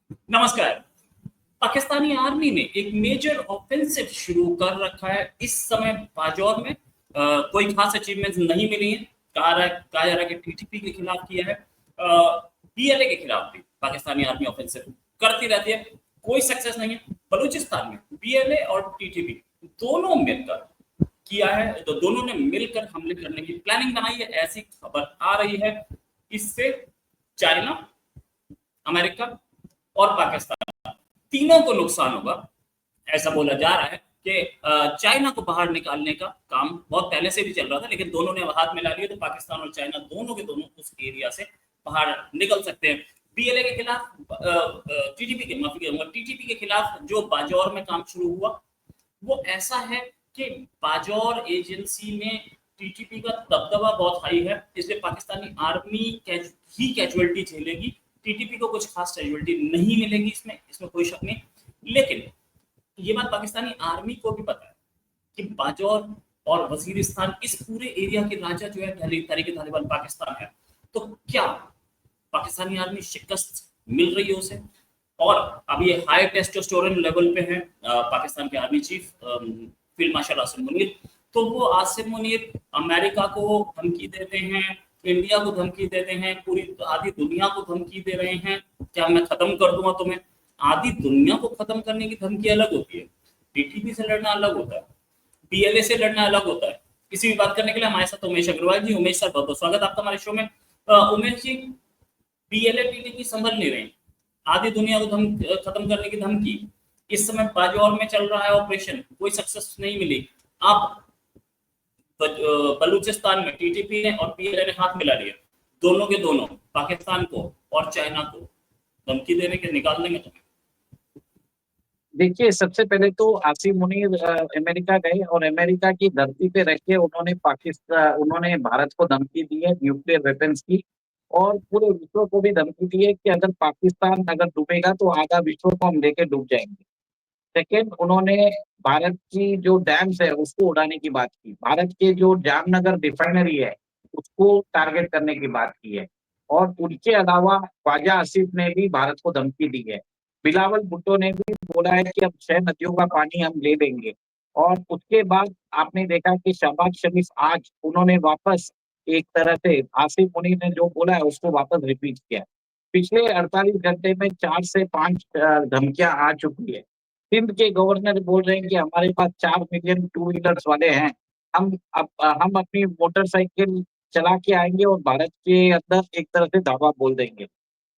नमस्कार। पाकिस्तानी आर्मी ने एक मेजर ऑफेंसिव शुरू कर रखा है। इस समय बाजौर में कोई खास अचीवमेंट्स नहीं मिली हैं। कहा जा रहा है कि टीटीपी के खिलाफ किया है। पीएलए के खिलाफ भी पाकिस्तानी आर्मी ऑफेंसिव करती रहती है, कोई सक्सेस नहीं है। बलूचिस्तान में पीएलए और टीटीपी दोनों मिलकर किया है, तो दोनों ने मिलकर हमले करने की प्लानिंग बनाई है, ऐसी खबर आ रही है। इससे चाइना, अमेरिका और पाकिस्तान तीनों को नुकसान होगा। ऐसा बोला जा रहा है कि चाइना को बाहर निकालने का काम बहुत पहले से भी चल रहा था, लेकिन दोनों ने हाथ मिला लिया, तो पाकिस्तान और चाइना दोनों के दोनों उस एरिया से बाहर निकल सकते हैं। पीएलए के खिलाफ, टीटीपी के खिलाफ जो बाजौर में काम शुरू हुआ, वो ऐसा है कि बाजौर एजेंसी में टीटीपी का दबदबा बहुत हाई है, इसलिए पाकिस्तानी आर्मी ही कैजुअलिटी झेलेगी। टीटीपी को कुछ खास कैजुअलिटी नहीं मिलेगी, इसमें इसमें कोई शक नहीं। लेकिन ये बात पाकिस्तानी आर्मी को भी पता है कि बाजौर और वजीरिस्तान, इस पूरे एरिया के राजा जो है तहरीक तालिबान पाकिस्तान है। तो क्या पाकिस्तानी आर्मी शिकस्त मिल रही है उसे? और अब ये हाई टेस्टोस्टेरोन लेवल पे है पाकिस्तान के army chief field marshal Asim Munir. तो वो आसिम मुनीर अमेरिका को धमकी देते हैं, इंडिया को धमकी देते हैं, पूरी आधी दुनिया को धमकी दे रहे हैं, क्या मैं खत्म कर दूंगा तुम्हें। आधी दुनिया को खत्म करने की धमकी अलग होती है, टीटीपी से लड़ना अलग होता है, पीएलए से लड़ना अलग होता है। किसी भी बात करने के लिए हमारे साथ उमेश अग्रवाल जी। उमेश सर, बहुत बहुत स्वागत आपका हमारे शो में। उमेश जी, पीएलए टीटीपी संभल नहीं रहे, आधी दुनिया को खत्म करने की धमकी, इस समय बाजौर में चल रहा है ऑपरेशन, कोई सक्सेस नहीं मिली। अब बलूचिस्तान में टीटीपी ने और पीएलए ने हाथ मिला लिया, दोनों के दोनों पाकिस्तान को और चाइना को धमकी देने के निकाल देंगे तुम्हें। देखिए, सबसे पहले तो आसिम मुनीर अमेरिका गए और अमेरिका की धरती पे रह के उन्होंने भारत को धमकी दी है न्यूक्लियर वेपन्स की, और पूरे विश्व को भी धमकी दी है कि अगर पाकिस्तान अगर डूबेगा तो आधा विश्व को हम लेके डूब जाएंगे। सेकेंड, उन्होंने भारत की जो डैम्स है उसको उड़ाने की बात की, भारत के जो जामनगर रिफाइनरी है उसको टारगेट करने की बात की है। और उनके अलावा ख्वाजा आसिफ ने भी भारत को धमकी दी है। बिलावल भुट्टो ने भी बोला है कि अब 6 नदियों का पानी हम ले लेंगे। और उसके बाद आपने देखा कि शहबाज शरीफ आज उन्होंने वापस एक तरह से आसिफ मुनीर ने जो बोला है उसको वापस रिपीट किया। पिछले 48 घंटे में 4 से 5 धमकियां आ चुकी है। सिंध के गवर्नर बोल रहे हैं कि हमारे पास 4 मिलियन टू व्हीलर्स वाले हैं, हम अपनी मोटरसाइकिल चला के आएंगे और भारत के अंदर एक तरह से धावा बोल देंगे।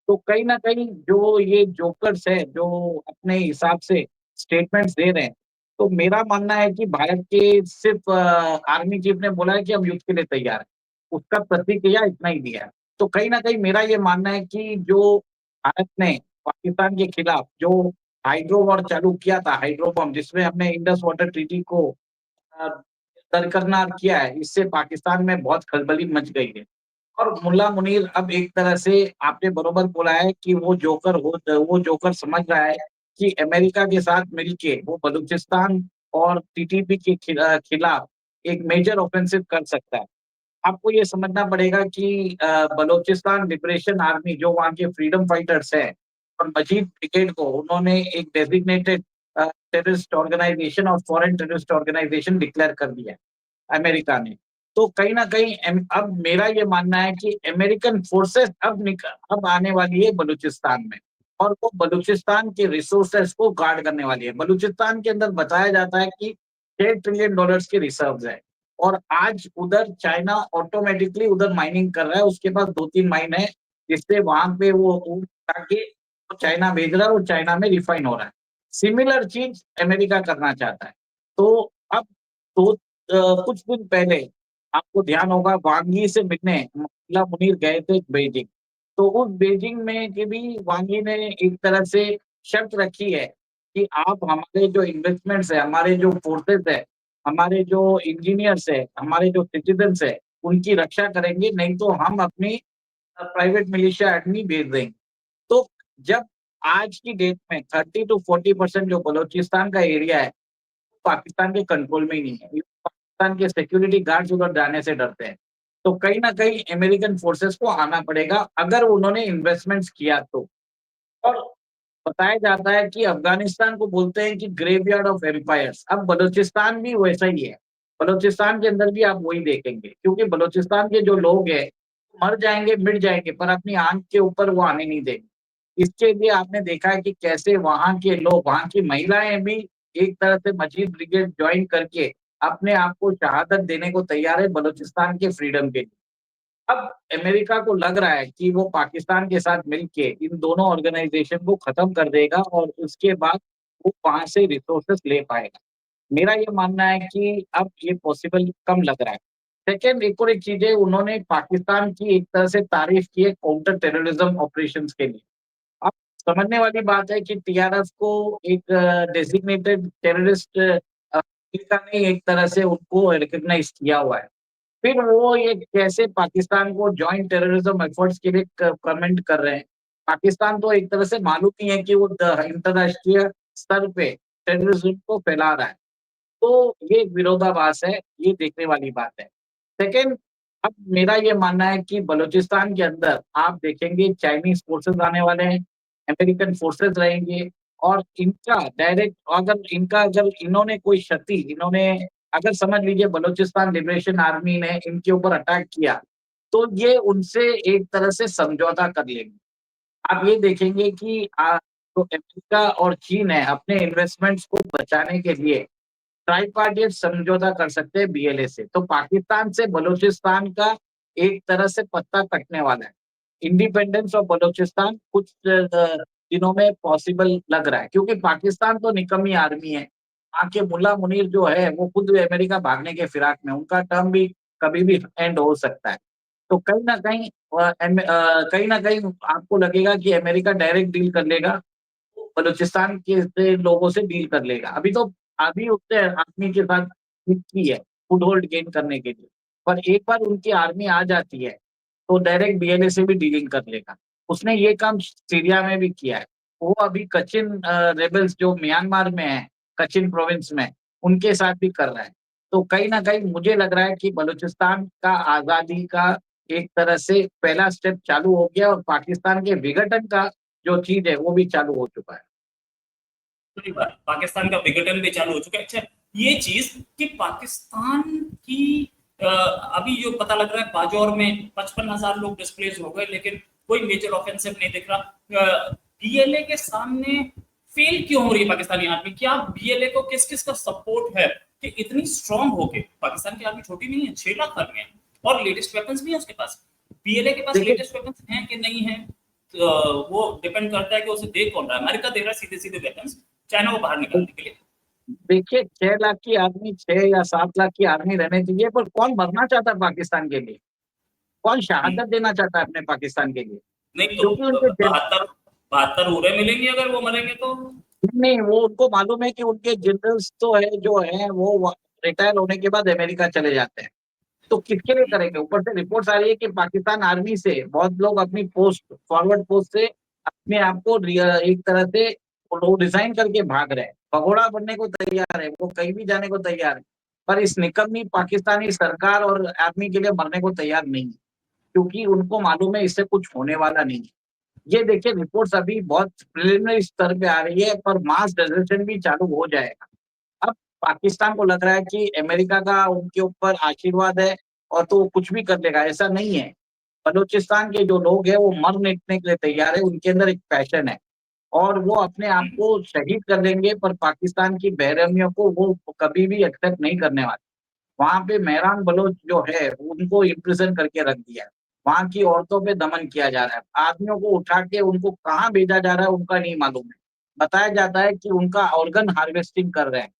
तो कहीं ना कहीं जो ये जोकर्स है जो अपने हिसाब से स्टेटमेंट्स दे रहे हैं, तो मेरा मानना है कि भारत के सिर्फ आर्मी चीफ ने बोला है कि हम युद्ध के लिए तैयार हैं, उसका प्रतिक्रिया इतना ही दिया है। तो कहीं ना कहीं मेरा ये मानना है कि जो भारत ने पाकिस्तान के खिलाफ जो हाइड्रो वॉर चालू किया था, हाइड्रो बम, जिसमें हमने इंडस वाटर ट्रीटी को अ, दरकिनार किया है, इससे पाकिस्तान में बहुत खलबली मच गई है। और मुल्ला मुनीर अब एक तरह से आपने बरोबर बोला है कि वो जोकर समझ रहा है कि अमेरिका के साथ मिलके वो बलूचिस्तान और टीटीपी के खिलाफ एक मेजर ऑफेंसिव कर सकता है। आपको ये समझना पड़ेगा कि बलूचिस्तान लिबरेशन आर्मी जो वहाँ के फ्रीडम फाइटर्स हैं, और मजीद ब्रिगेड को उन्होंने एक डेजिग्नेटेड टेररिस्ट ऑर्गेनाइजेशन और फॉरेन टेररिस्ट ऑर्गेनाइजेशन डिक्लेयर कर दिया है अमेरिका ने। तो कहीं ना कहीं अब मेरा ये मानना है कि अमेरिकन फोर्सेस अब आने वाली है बलूचिस्तान में, और वो बलूचिस्तान के रिसोर्सेस को गार्ड करने वाली है। बलूचिस्तान के अंदर बताया जाता है कि $6 ट्रिलियन के रिजर्व्स है, और आज उधर चाइना ऑटोमेटिकली उधर माइनिंग कर रहा है, उसके पास 2-3 माइन है, जिससे वहां पे वो उठा के चाइना भेज रहा है और चाइना में रिफाइन हो रहा है। सिमिलर चीज अमेरिका करना चाहता है। तो अब तो कुछ दिन पहले आपको ध्यान होगा वांग यी से मिलने मुल्ला मुनीर गए थे बीजिंग। तो उस बीजिंग में कि भी वांग यी ने एक तरह से शर्त रखी है कि आप हमारे जो इन्वेस्टमेंट्स है, हमारे जो फोर्सेस है, हमारे जो इंजीनियर्स है, हमारे जो सिटीजन्स है, उनकी रक्षा करेंगे, नहीं तो हम अपनी प्राइवेट मिलिशिया आर्मी भेज देंगे। तो जब आज की डेट में 30 to 40% जो बलूचिस्तान का एरिया है पाकिस्तान के कंट्रोल में ही नहीं है, पाकिस्तान के सिक्योरिटी गार्ड्स उधर जाने से डरते हैं। तो कहीं ना कहीं अमेरिकन फोर्सेस को आना पड़ेगा अगर उन्होंने इन्वेस्टमेंट्स किया तो। और बताया जाता है कि अफगानिस्तान को बोलते हैं कि ग्रेवयार्ड ऑफ एम्पायर्स। अब बलूचिस्तान भी वैसा ही है। बलूचिस्तान के अंदर भी आप वही देखेंगे, क्योंकि बलूचिस्तान के जो लोग हैं मर जाएंगे, मिट जाएंगे, पर अपनी आंख के ऊपर वो आने नहीं देंगे। इसके लिए आपने देखा है कि कैसे वहां के लोग, वहां की महिलाएं भी एक तरह से मजीद ब्रिगेड ज्वाइन करके अपने आप को शहादत देने को तैयार है बलूचिस्तान के फ्रीडम के लिए। अब अमेरिका को लग रहा है कि वो पाकिस्तान के साथ मिलके इन दोनों ऑर्गेनाइजेशन को खत्म कर देगा और उसके बाद वो वहां से रिसोर्सेस ले पाएगा। मेरा ये मानना है कि अब ये पॉसिबल कम लग रहा है। सेकेंड, एक और एक चीज है, उन्होंने पाकिस्तान की एक तरह से तारीफ की है काउंटर टेररिज्म ऑपरेशंस के लिए। अब समझने वाली बात है कि टीआरएफ को एक डेजिग्नेटेड टेररिस्ट अमेरिका ने एक तरह से उनको रिकॉग्नाइज किया हुआ है। फिर वो ये कैसे पाकिस्तान को जॉइंट टेररिज्म एफर्ट्स के लिए कमेंट कर रहे हैं। पाकिस्तान तो एक तरह से मालूम ही है कि वो अंतरराष्ट्रीय स्तर पे टेररिज्म को फैला रहा है। तो ये एक विरोधाभास है, ये देखने वाली बात है। सेकंड, अब मेरा ये मानना है कि बलूचिस्तान के अंदर आप देखेंगे चाइनीज फोर्सेस आने वाले हैं, अमेरिकन फोर्सेस रहेंगे, और इनका डायरेक्ट अगर इन्होंने कोई क्षति, इन्होंने अगर समझ लीजिए बलूचिस्तान लिबरेशन आर्मी ने इनके ऊपर अटैक किया, तो ये उनसे एक तरह से समझौता कर लेंगे। आप ये देखेंगे कि जो अमेरिका और चीन है अपने इन्वेस्टमेंट्स को बचाने के लिए ट्राइपार्टिट समझौता कर सकते हैं बीएलए से। तो पाकिस्तान से बलूचिस्तान का एक तरह से पत्ता कटने वाला है। इंडिपेंडेंस ऑफ बलूचिस्तान कुछ दिनों में पॉसिबल लग रहा है, क्योंकि पाकिस्तान तो निकम्मी आर्मी है। वहाँ के मुल्ला मुनीर जो है वो खुद भी अमेरिका भागने के फिराक में, उनका टर्म भी कभी भी एंड हो सकता है। तो कहीं ना कहीं आपको लगेगा कि अमेरिका डायरेक्ट डील कर लेगा, बलूचिस्तान के से लोगों से डील कर लेगा। अभी उसने आर्मी के साथ की है फुट होल्ड गेन करने के लिए, पर एक बार उनकी आर्मी आ जाती है तो डायरेक्ट बीएलए से भी डीलिंग कर लेगा। उसने ये काम सीरिया में भी किया है। वो अभी कचिन रेबल्स जो म्यांमार में है, कचिन प्रोविंस में, उनके साथ भी कर रहा है। तो कहीं ना कहीं मुझे लग रहा है कि बलूचिस्तान का आजादी का एक तरह से पहला स्टेप चालू हो गया, और पाकिस्तान के विघटन का जो चीज है वो भी चालू हो चुका है। सही बात, पाकिस्तान का विघटन भी चालू हो चुका है। अच्छा, ये चीज कि पाकिस्तान की अभी जो पता लग रहा है बाजौर में 55,000 लोग डिस्प्लेस हो गए, लेकिन कोई मेजर ऑफेंसिव नहीं दिख रहा। बीएलए के सामने फेल क्यों हो रही है पाकिस्तानी आर्मी? क्या बीएलए को किस किस का सपोर्ट है कि इतनी स्ट्रांग होके? पाकिस्तान की आर्मी छोटी नहीं है, 6 लाख आर्मी है और लेटेस्ट वेपन्स भी है उसके पास। बीएलए के पास देखिए लेटेस्ट वेपन्स हैं कि नहीं है, तो वो डिपेंड करता है कि उसे दे कौन रहा है। अमेरिका दे रहा है सीधे सीधे वेपन्स चाइना को बाहर निकालने के लिए। देखिए 6 लाख की आर्मी, 6 या 7 लाख की आर्मी रहने चाहिए, पर कौन मरना चाहता है पाकिस्तान के लिए? कौन शहादत देना चाहता है अपने पाकिस्तान के लिए? नहीं तो क्योंकि उनके 72 उड़े मिलेंगे अगर वो मरेंगे तो। नहीं, वो उनको मालूम है कि उनके जनरल्स तो है जो है वो रिटायर होने के बाद अमेरिका चले जाते हैं। तो किसके लिए करेंगे? ऊपर से रिपोर्ट्स आ रही है कि पाकिस्तान आर्मी से बहुत लोग अपनी पोस्ट, फॉरवर्ड पोस्ट से अपने आप को एक तरह से वो रिजाइन करके भाग रहे हैं, भगोड़ा बनने को तैयार है, वो कहीं भी जाने को तैयार है। पर इस निकम्मी पाकिस्तानी सरकार और आर्मी के लिए मरने को तैयार नहीं है, क्योंकि उनको मालूम है इससे कुछ होने वाला नहीं है। ये देखिए रिपोर्ट्स अभी बहुत प्रिलिमिनरी स्तर पे आ रही है, पर मास डेजर्शन भी चालू हो जाएगा। अब पाकिस्तान को लग रहा है कि अमेरिका का उनके ऊपर आशीर्वाद है और तो वो कुछ भी कर लेगा, ऐसा नहीं है। बलूचिस्तान के जो लोग हैं वो मर मिटने के लिए तैयार है, उनके अंदर एक पैशन है, और वो अपने आप को शहीद कर देंगे, पर पाकिस्तान की बेरहमियों को वो कभी भी एक्सेप्ट नहीं करने वाले। वहां पे मेहरान बलोच जो है उनको इम्प्रिजन करके रख दिया है। वहां की औरतों पे दमन किया जा रहा है, आदमियों को उठा के उनको कहाँ भेजा जा रहा है उनका नहीं मालूम है। बताया जाता है कि उनका ऑर्गन हार्वेस्टिंग कर रहे हैं,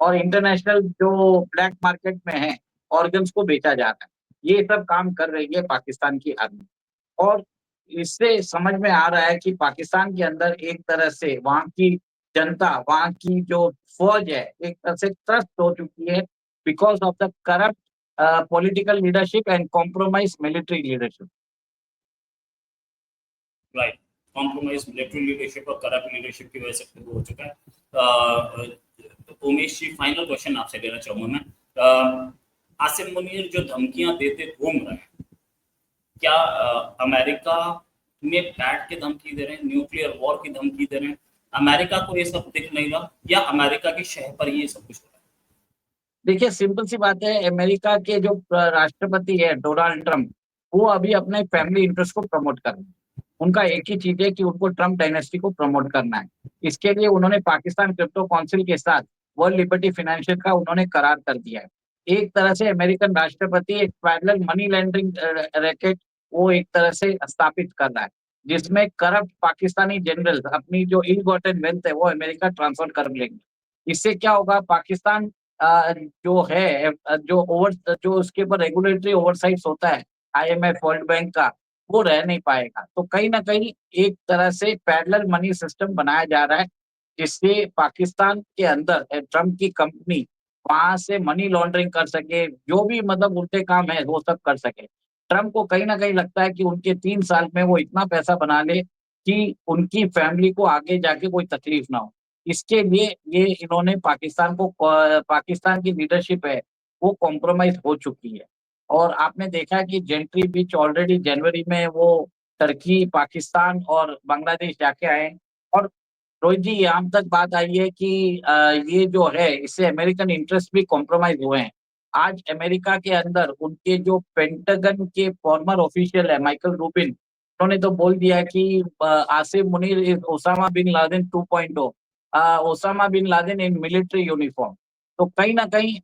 और इंटरनेशनल जो ब्लैक मार्केट में है ऑर्गन्स को बेचा जा रहा है। ये सब काम कर रही है पाकिस्तान की आर्मी, और इससे समझ में आ रहा है कि पाकिस्तान के अंदर एक तरह से वहाँ की जनता, वहाँ की जो फौज है, एक तरह से त्रस्त हो चुकी है because of the corrupt political leadership and compromise military leadership. Right, compromise military leadership और करप्ट लीडरशिप की वजह से वो हो चुका है। उमेश जी, फाइनल क्वेश्चन आपसे लेना चाहूंगा मैं। आसिम मुनीर जो धमकियां देते घूम रहे हैं, क्या अमेरिका में बैठ के धमकी दे रहे हैं, न्यूक्लियर वॉर की धमकी दे रहे हैं। अमेरिका को ये सब दिख नहीं रहा, या अमेरिका की शह पर ये सब कुछ हो रहा है? देखिए सिंपल सी बात है, अमेरिका के जो राष्ट्रपति है डोनाल्ड ट्रंप, वो अभी अपने फैमिली इंटरेस्ट को प्रमोट कर रहे हैं। उनका एक ही चीज है कि उनको ट्रंप डायनेस्टी को प्रमोट करना है। इसके लिए उन्होंने पाकिस्तान क्रिप्टो काउंसिल के साथ वर्ल्ड लिबर्टी फाइनेंशियल का उन्होंने करार कर दिया है। एक तरह से अमेरिकन राष्ट्रपति एक पैरेलल मनी लॉन्ड्रिंग रैकेट वो एक तरह से स्थापित कर रहा है, जिसमें करप्ट पाकिस्तानी जनरल अपनी जो इल गॉटन वेल्थ है वो अमेरिका ट्रांसफर कर लेंगे। इससे क्या होगा, पाकिस्तान जो है जो उसके ऊपर रेगुलेटरी ओवरसाइट्स होता है आईएमएफ वर्ल्ड बैंक का, वो रह नहीं पाएगा। तो कहीं न कहीं एक तरह से पैरेलल मनी सिस्टम बनाया जा रहा है, जिससे पाकिस्तान के अंदर ट्रम्प की कंपनी वहाँ से मनी लॉन्ड्रिंग कर सके, जो भी मतलब उल्टे काम है वो सब कर सके। ट्रम्प को कहीं न कहीं लगता है कि उनके 3 साल में वो इतना पैसा बना ले कि उनकी फैमिली को आगे जाके कोई तकलीफ ना हो। इसके लिए ये इन्होंने पाकिस्तान की लीडरशिप है, वो कॉम्प्रोमाइज़ हो चुकी है। और आपने देखा है कि जेंट्री बीच ऑलरेडी जनवरी में वो टर्की, पाकिस्तान और बांग्लादेश जाके आए हैं। और रोहित जी, यहाँ तक बात आई है कि ये जो है इससे अमेरिकन इंटरेस्ट भी कॉम्प्रोमाइज़ हुए हैं। आज अमेरिका के अंदर उनके जो पेंटागन के फॉर्मर ऑफिशियल है माइकल रूबिन, उन्होंने तो बोल दिया है कि Asim Munir is Osama bin Laden 2.0, Osama bin Laden in military uniform. तो कहीं न कहीं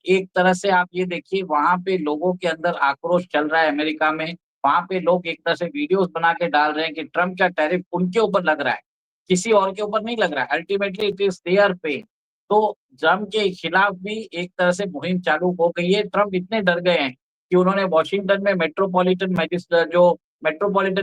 एक तरह से आप ये देखिए वहाँ पे लोगों के अंदर आक्रोश चल रहा है अमेरिका में। वहाँ पे लोग एक तरह से वीडियोज़ बना के डाल रहे हैं कि ट्रम्प का टैरिफ उनके ऊपर लग रहा है, किसी और के ऊपर नहीं लग रहा है। अल्टीमेटली इट इज़ देयर पे। तो ट्रम्प के खिलाफ भी एक तरह से मुहिम चालू हो गई है। ट्रम्प इतने डर गए हैं कि उन्होंने वॉशिंगटन में मेट्रोपॉलिटन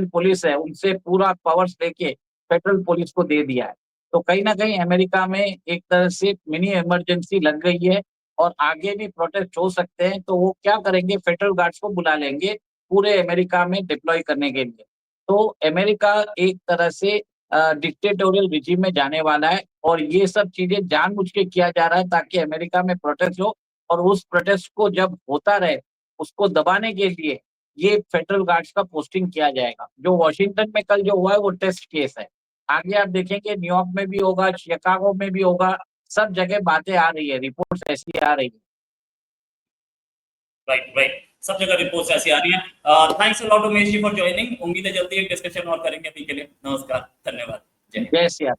पुलिस है, उनसे पूरा पावर्स लेके फेडरल पुलिस को दे दिया है। तो कहीं न कहीं अमेरिका में एक तरह से मिनी इमरजेंसी लग गई है और आगे भी प्रोटेस्ट हो सकते हैं, तो वो क्या करेंगे, फेडरल गार्ड्स को बुला लेंगे पूरे अमेरिका में डिप्लॉय करने के लिए। तो अमेरिका एक तरह से डिक्टेटोरियल रिजिम में जाने वाला है और ये सब चीज़ें जानबूझ के किया जा रहा है ताकि अमेरिका में प्रोटेस्ट हो और उस प्रोटेस्ट को जब होता रहे, उसको दबाने के लिए ये फेडरल गार्ड्स का पोस्टिंग किया जाएगा। जो वॉशिंगटन में कल जो हुआ है वो टेस्ट केस है। आगे आप देखेंगे न्यूयॉर्क में भी होगा, शिकागो में भी होगा, सब जगह बातें आ रही है, रिपोर्ट्स ऐसी आ रही है। Right, right. सब जगह रिपोर्ट्स ऐसी आ रही हैं। Thanks a lot Umesh ji for joining. उम्मीद है जल्दी एक डिस्कशन और करेंगे। अभी के लिए नमस्कार, धन्यवाद, जय हिंद। जय श्री राम।